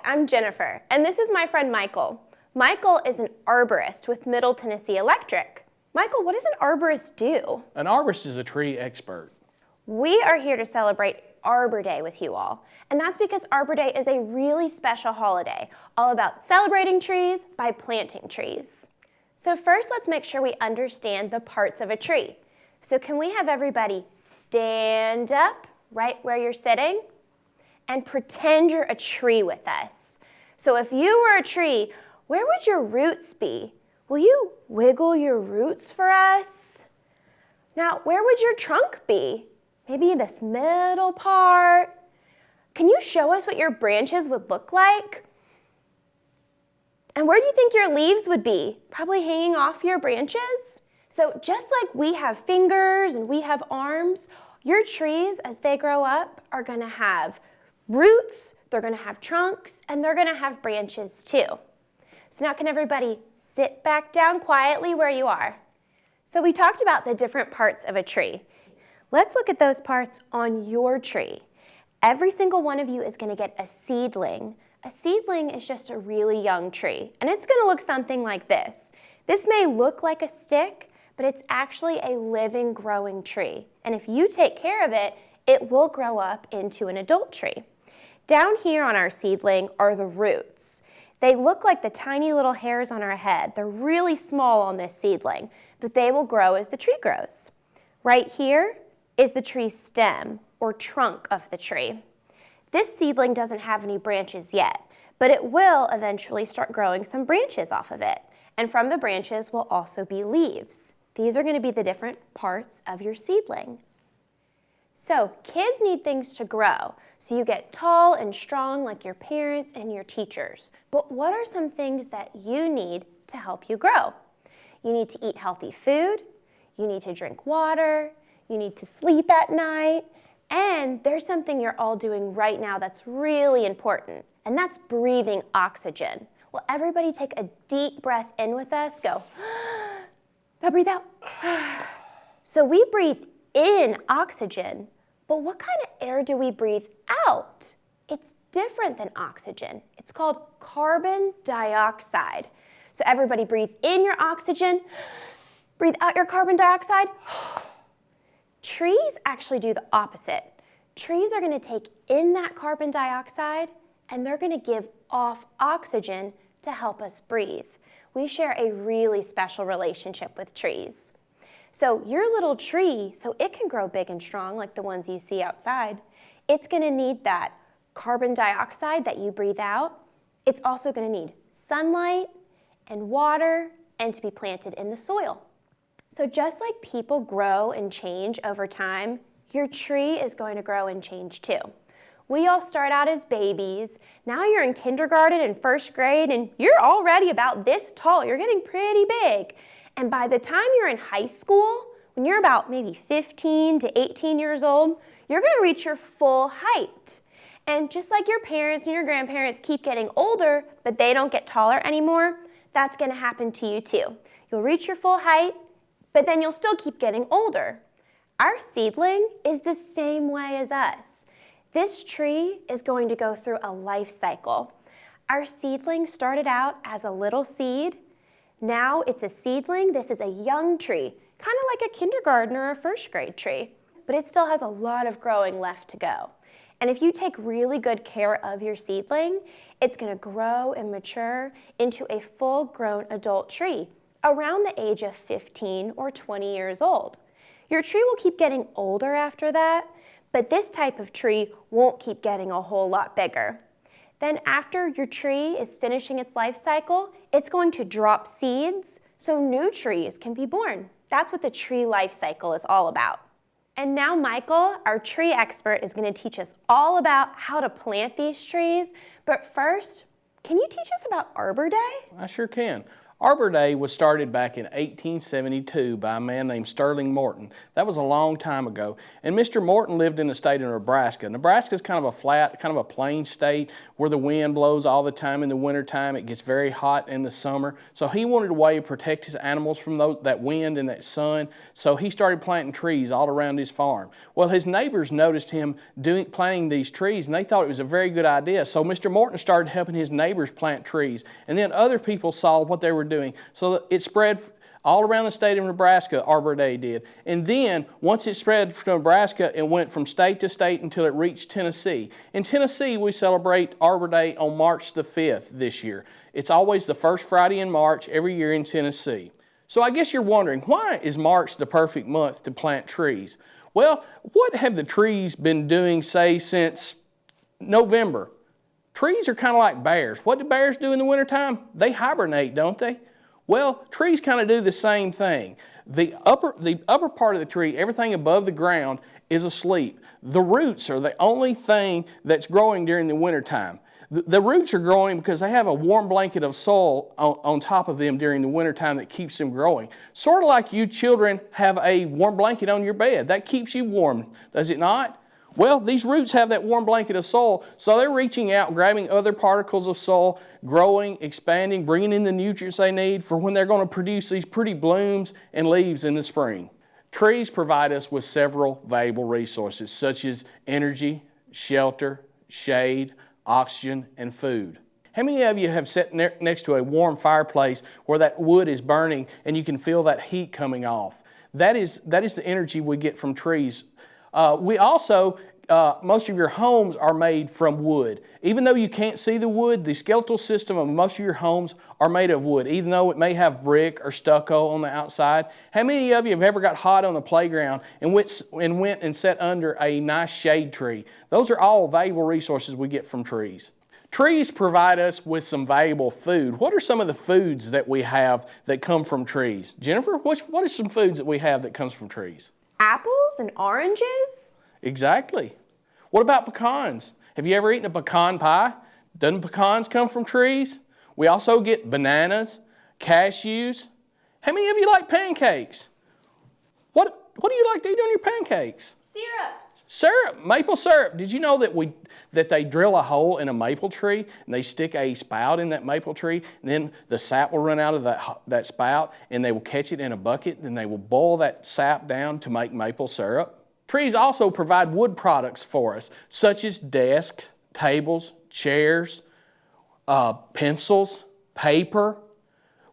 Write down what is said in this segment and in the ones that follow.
I'm Jennifer, and this is my friend Michael. Michael is an arborist with Middle Tennessee Electric. Michael, what does an arborist do? An arborist is a tree expert. We are here to celebrate Arbor Day with you all, and that's because Arbor Day is a really special holiday, all about celebrating trees by planting trees. So first, let's make sure we understand the parts of a tree. So can we have everybody stand up right where you're sitting and pretend you're a tree with us? So if you were a tree, where would your roots be? Will you wiggle your roots for us? Now, where would your trunk be? Maybe this middle part. Can you show us what your branches would look like? And where do you think your leaves would be? Probably hanging off your branches? So just like we have fingers and we have arms, your trees, as they grow up, are gonna have roots, they're gonna have trunks, and they're gonna have branches too. So now can everybody sit back down quietly where you are? So we talked about the different parts of a tree. Let's look at those parts on your tree. Every single one of you is gonna get a seedling. A seedling is just a really young tree, and it's gonna look something like this. This may look like a stick, but it's actually a living, growing tree. And if you take care of it, it will grow up into an adult tree. Down here on our seedling are the roots. They look like the tiny little hairs on our head. They're really small on this seedling, but they will grow as the tree grows. Right here is the tree's stem, or trunk of the tree. This seedling doesn't have any branches yet, but it will eventually start growing some branches off of it. And from the branches will also be leaves. These are going to be the different parts of your seedling. So kids need things to grow, so you get tall and strong like your parents and your teachers. But what are some things that you need to help you grow? You need to eat healthy food, you need to drink water, you need to sleep at night, and there's something you're all doing right now that's really important, and that's breathing oxygen. Will everybody take a deep breath in with us? Go. Now breathe out. So we breathe in oxygen, but what kind of air do we breathe out? It's different than oxygen. It's called carbon dioxide. So everybody breathe in your oxygen, breathe out your carbon dioxide. Trees actually do the opposite. Trees are going to take in that carbon dioxide and they're going to give off oxygen to help us breathe. We share a really special relationship with trees. So your little tree, so it can grow big and strong like the ones you see outside, it's going to need that carbon dioxide that you breathe out. It's also going to need sunlight and water and to be planted in the soil. So just like people grow and change over time, your tree is going to grow and change too. We all start out as babies. Now you're in kindergarten and first grade and you're already about this tall. You're getting pretty big. And by the time you're in high school, when you're about maybe 15 to 18 years old, you're going to reach your full height. And just like your parents and your grandparents keep getting older, but they don't get taller anymore, that's going to happen to you too. You'll reach your full height, but then you'll still keep getting older. Our seedling is the same way as us. This tree is going to go through a life cycle. Our seedling started out as a little seed. Now it's a seedling. This is a young tree, kind of like a kindergarten or a first grade tree, but it still has a lot of growing left to go. And if you take really good care of your seedling, it's going to grow and mature into a full-grown adult tree around the age of 15 or 20 years old. Your tree will keep getting older after that, but this type of tree won't keep getting a whole lot bigger. Then after your tree is finishing its life cycle, it's going to drop seeds so new trees can be born. That's what the tree life cycle is all about. And now Michael, our tree expert, is going to teach us all about how to plant these trees. But first, can you teach us about Arbor Day? I sure can. Arbor Day was started back in 1872 by a man named Sterling Morton. That was a long time ago. And Mr. Morton lived in the state of Nebraska. Nebraska is kind of a flat, kind of a plain state where the wind blows all the time in the wintertime. It gets very hot in the summer. So he wanted a way to protect his animals from that wind and that sun. So he started planting trees all around his farm. Well, his neighbors noticed him planting these trees, and they thought it was a very good idea. So Mr. Morton started helping his neighbors plant trees. And then other people saw what they were doing. So it spread all around the state of Nebraska, Arbor Day did. And then, once it spread from Nebraska, it went from state to state until it reached Tennessee. In Tennessee, we celebrate Arbor Day on March the 5th this year. It's always the first Friday in March every year in Tennessee. So I guess you're wondering, why is March the perfect month to plant trees? Well, what have the trees been doing, say, since November? Trees are kind of like bears. What do bears do in the wintertime? They hibernate, don't they? Well, trees kind of do the same thing. The upper part of the tree, everything above the ground, is asleep. The roots are the only thing that's growing during the wintertime. The roots are growing because they have a warm blanket of soil on top of them during the wintertime that keeps them growing. Sort of like you children have a warm blanket on your bed. That keeps you warm, does it not? Well, these roots have that warm blanket of soil, so they're reaching out, grabbing other particles of soil, growing, expanding, bringing in the nutrients they need for when they're going to produce these pretty blooms and leaves in the spring. Trees provide us with several valuable resources, such as energy, shelter, shade, oxygen, and food. How many of you have sat next to a warm fireplace where that wood is burning and you can feel that heat coming off? That is the energy we get from trees. Most of your homes are made from wood. Even though you can't see the wood, the skeletal system of most of your homes are made of wood, even though it may have brick or stucco on the outside. How many of you have ever got hot on the playground and went and sat under a nice shade tree? Those are all valuable resources we get from trees. Trees provide us with some valuable food. What are some of the foods that we have that come from trees? Jennifer, what are some foods that we have that comes from trees? Apples and oranges? Exactly. What about pecans? Have you ever eaten a pecan pie? Doesn't pecans come from trees? We also get bananas, cashews. How many of you like pancakes? What do you like to eat on your pancakes? Syrup. Syrup, maple syrup. Did you know that they drill a hole in a maple tree and they stick a spout in that maple tree, and then the sap will run out of that spout, and they will catch it in a bucket, and they will boil that sap down to make maple syrup? Trees also provide wood products for us, such as desks, tables, chairs, pencils, paper.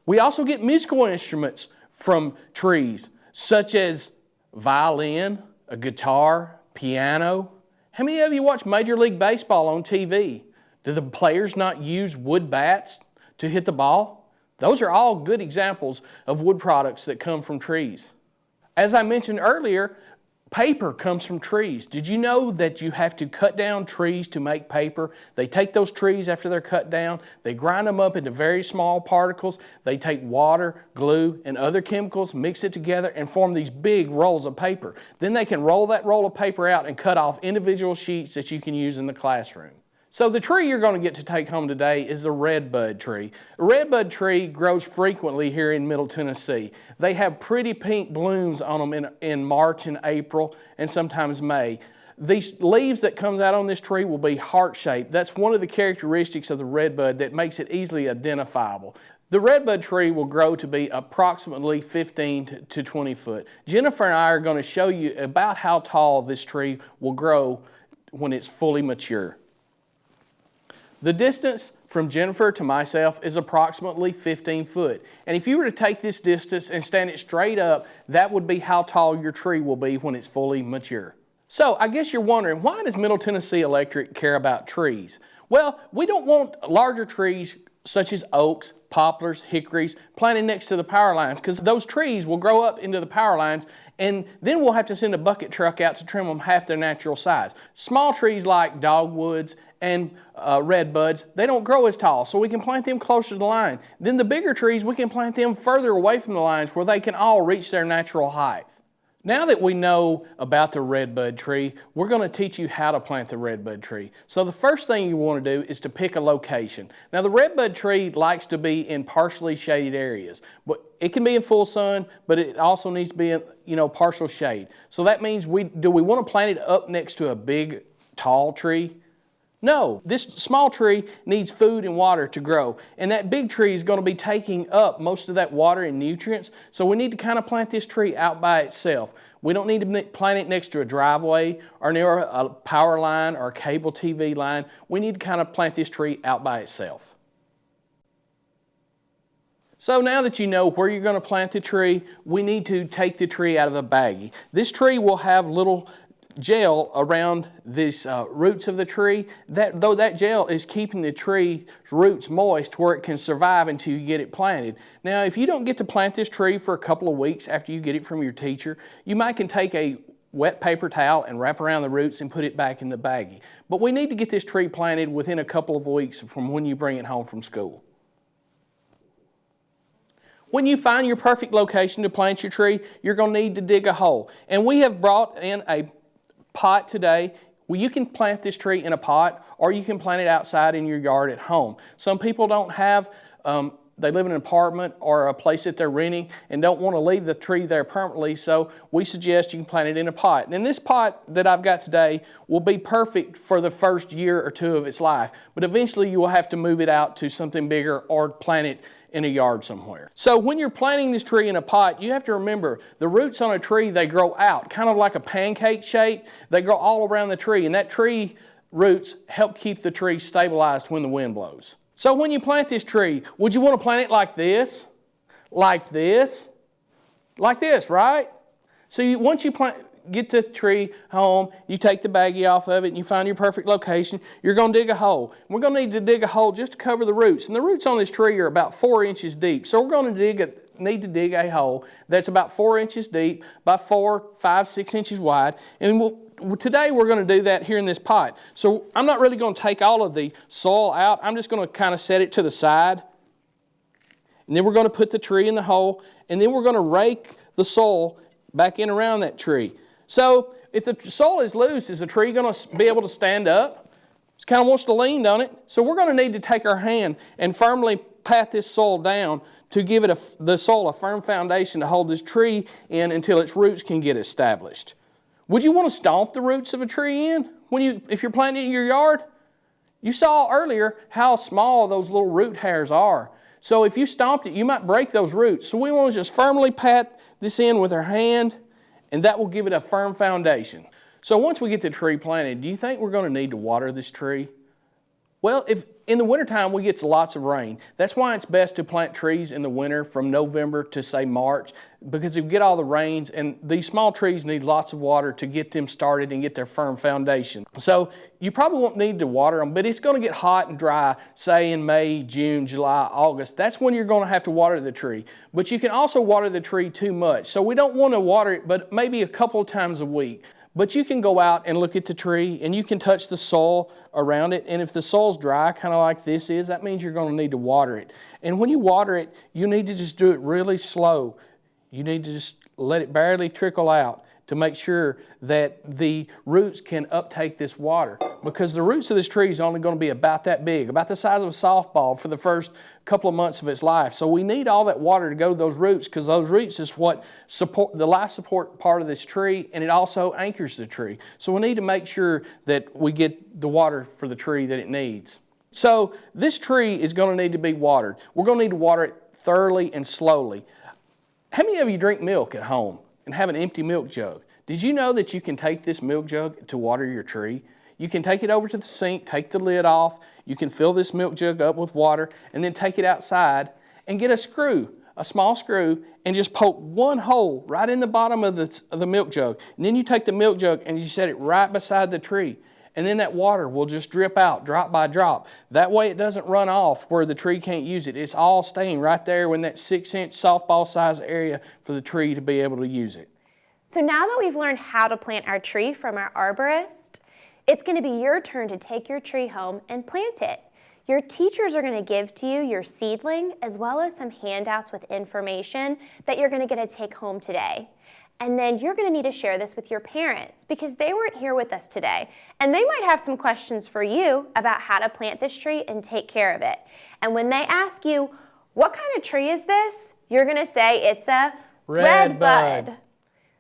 We also get musical instruments from trees, such as violin, a guitar, piano. How many of you watch Major League Baseball on TV? Do the players not use wood bats to hit the ball? Those are all good examples of wood products that come from trees. As I mentioned earlier, paper comes from trees. Did you know that you have to cut down trees to make paper? They take those trees after they're cut down, they grind them up into very small particles, they take water, glue, and other chemicals, mix it together, and form these big rolls of paper. Then they can roll that roll of paper out and cut off individual sheets that you can use in the classroom. So the tree you're going to get to take home today is the redbud tree. A redbud tree grows frequently here in Middle Tennessee. They have pretty pink blooms on them in March and April and sometimes May. These leaves that comes out on this tree will be heart-shaped. That's one of the characteristics of the redbud that makes it easily identifiable. The redbud tree will grow to be approximately 15 to 20 foot. Jennifer and I are going to show you about how tall this tree will grow when it's fully mature. The distance from Jennifer to myself is approximately 15 foot. And if you were to take this distance and stand it straight up, that would be how tall your tree will be when it's fully mature. So I guess you're wondering, why does Middle Tennessee Electric care about trees? Well, we don't want larger trees such as oaks, poplars, hickories planted next to the power lines, because those trees will grow up into the power lines, and then we'll have to send a bucket truck out to trim them half their natural size. Small trees like dogwoods and redbuds, they don't grow as tall, so we can plant them closer to the line. Then the bigger trees, we can plant them further away from the lines where they can all reach their natural height. Now that we know about the redbud tree, we're going to teach you how to plant the redbud tree. So the first thing you want to do is to pick a location. Now the redbud tree likes to be in partially shaded areas, but it can be in full sun, but it also needs to be in partial shade. So that means do we want to plant it up next to a big tall tree? No, this small tree needs food and water to grow, and that big tree is going to be taking up most of that water and nutrients, so we need to kind of plant this tree out by itself. We don't need to plant it next to a driveway or near a power line or a cable TV line. We need to kind of plant this tree out by itself. So now that you know where you're going to plant the tree, we need to take the tree out of a baggie. This tree will have little gel around these roots of the tree, though that gel is keeping the tree's roots moist where it can survive until you get it planted. Now, if you don't get to plant this tree for a couple of weeks after you get it from your teacher, you might can take a wet paper towel and wrap around the roots and put it back in the baggie. But we need to get this tree planted within a couple of weeks from when you bring it home from school. When you find your perfect location to plant your tree, you're going to need to dig a hole. And we have brought in a pot today. Well, you can plant this tree in a pot, or you can plant it outside in your yard at home. Some people don't have, they live in an apartment or a place that they're renting and don't want to leave the tree there permanently, so we suggest you can plant it in a pot. And this pot that I've got today will be perfect for the first year or two of its life, but eventually you will have to move it out to something bigger or plant it in a yard somewhere. So when you're planting this tree in a pot, you have to remember the roots on a tree, they grow out, kind of like a pancake shape. They grow all around the tree, and that tree roots help keep the tree stabilized when the wind blows. So when you plant this tree, would you want to plant it like this? Like this? Like this, right? So once you get the tree home, you take the baggie off of it and you find your perfect location, you're going to dig a hole. We're going to need to dig a hole just to cover the roots. And the roots on this tree are about 4 inches deep. So we're going to need to dig a hole that's about 4 inches deep by 4, 5, 6 inches wide. And today we're going to do that here in this pot. So I'm not really going to take all of the soil out. I'm just going to kind of set it to the side. And then we're going to put the tree in the hole. And then we're going to rake the soil back in around that tree. So if the soil is loose, is the tree going to be able to stand up? It kind of wants to lean, don't it? So we're going to need to take our hand and firmly pat this soil down to give it the soil a firm foundation to hold this tree in until its roots can get established. Would you want to stomp the roots of a tree in if you're planting it in your yard? You saw earlier how small those little root hairs are. So if you stomped it, you might break those roots. So we want to just firmly pat this in with our hand, and that will give it a firm foundation. So once we get the tree planted, do you think we're going to need to water this tree? Well, if in the wintertime we get lots of rain, that's why it's best to plant trees in the winter from November to say March, because you get all the rains, and these small trees need lots of water to get them started and get their firm foundation. So you probably won't need to water them, but it's going to get hot and dry, say in May, June, July, August. That's when you're going to have to water the tree. But you can also water the tree too much. So we don't want to water it, but maybe a couple of times a week. But you can go out and look at the tree, and you can touch the soil around it. And if the soil's dry, kind of like this is, that means you're going to need to water it. And when you water it, you need to just do it really slow. You need to just let it barely trickle out to make sure that the roots can uptake this water. Because the roots of this tree is only going to be about that big, about the size of a softball for the first couple of months of its life. So we need all that water to go to those roots, because those roots is what support the life support part of this tree, and it also anchors the tree. So we need to make sure that we get the water for the tree that it needs. So this tree is going to need to be watered. We're going to need to water it thoroughly and slowly. How many of you drink milk at home and have an empty milk jug? Did you know that you can take this milk jug to water your tree? You can take it over to the sink, take the lid off, you can fill this milk jug up with water, and then take it outside and get a screw, a small screw, and just poke one hole right in the bottom of the milk jug. And then you take the milk jug and you set it right beside the tree. And then that water will just drip out, drop by drop. That way it doesn't run off where the tree can't use it. It's all staying right there in that 6-inch softball size area for the tree to be able to use it. So now that we've learned how to plant our tree from our arborist, it's going to be your turn to take your tree home and plant it. Your teachers are going to give to you your seedling as well as some handouts with information that you're going to get to take home today. And then you're going to need to share this with your parents because they weren't here with us today. And they might have some questions for you about how to plant this tree and take care of it. And when they ask you, what kind of tree is this? You're going to say it's a redbud.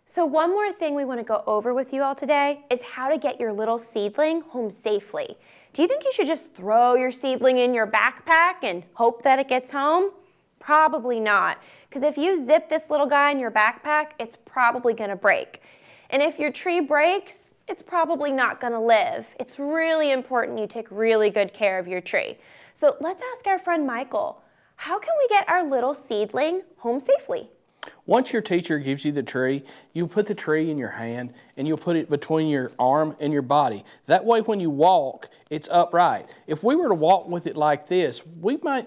So one more thing we want to go over with you all today is how to get your little seedling home safely. Do you think you should just throw your seedling in your backpack and hope that it gets home? Probably not, because if you zip this little guy in your backpack, it's probably going to break. And if your tree breaks, it's probably not going to live. It's really important you take really good care of your tree. So let's ask our friend Michael, how can we get our little seedling home safely? Once your teacher gives you the tree, you put the tree in your hand and you'll put it between your arm and your body. That way when you walk, it's upright. If we were to walk with it like this, we might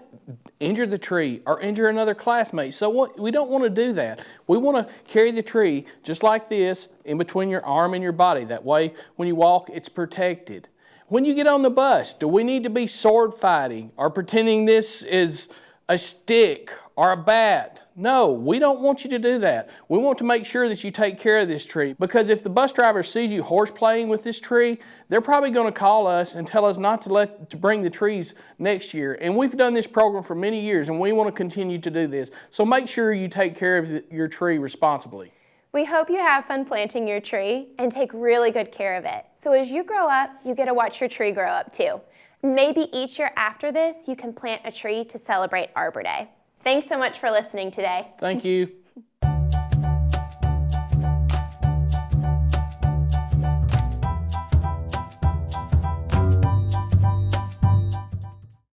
injure the tree or injure another classmate. So we don't want to do that. We want to carry the tree just like this in between your arm and your body. That way when you walk, it's protected. When you get on the bus, do we need to be sword fighting or pretending this is a stick or a bat? No, we don't want you to do that. We want to make sure that you take care of this tree, because if the bus driver sees you horseplaying with this tree, they're probably going to call us and tell us not to bring the trees next year. And we've done this program for many years and we want to continue to do this. So make sure you take care of your tree responsibly. We hope you have fun planting your tree and take really good care of it. So as you grow up, you get to watch your tree grow up too. Maybe each year after this, you can plant a tree to celebrate Arbor Day. Thanks so much for listening today. Thank you.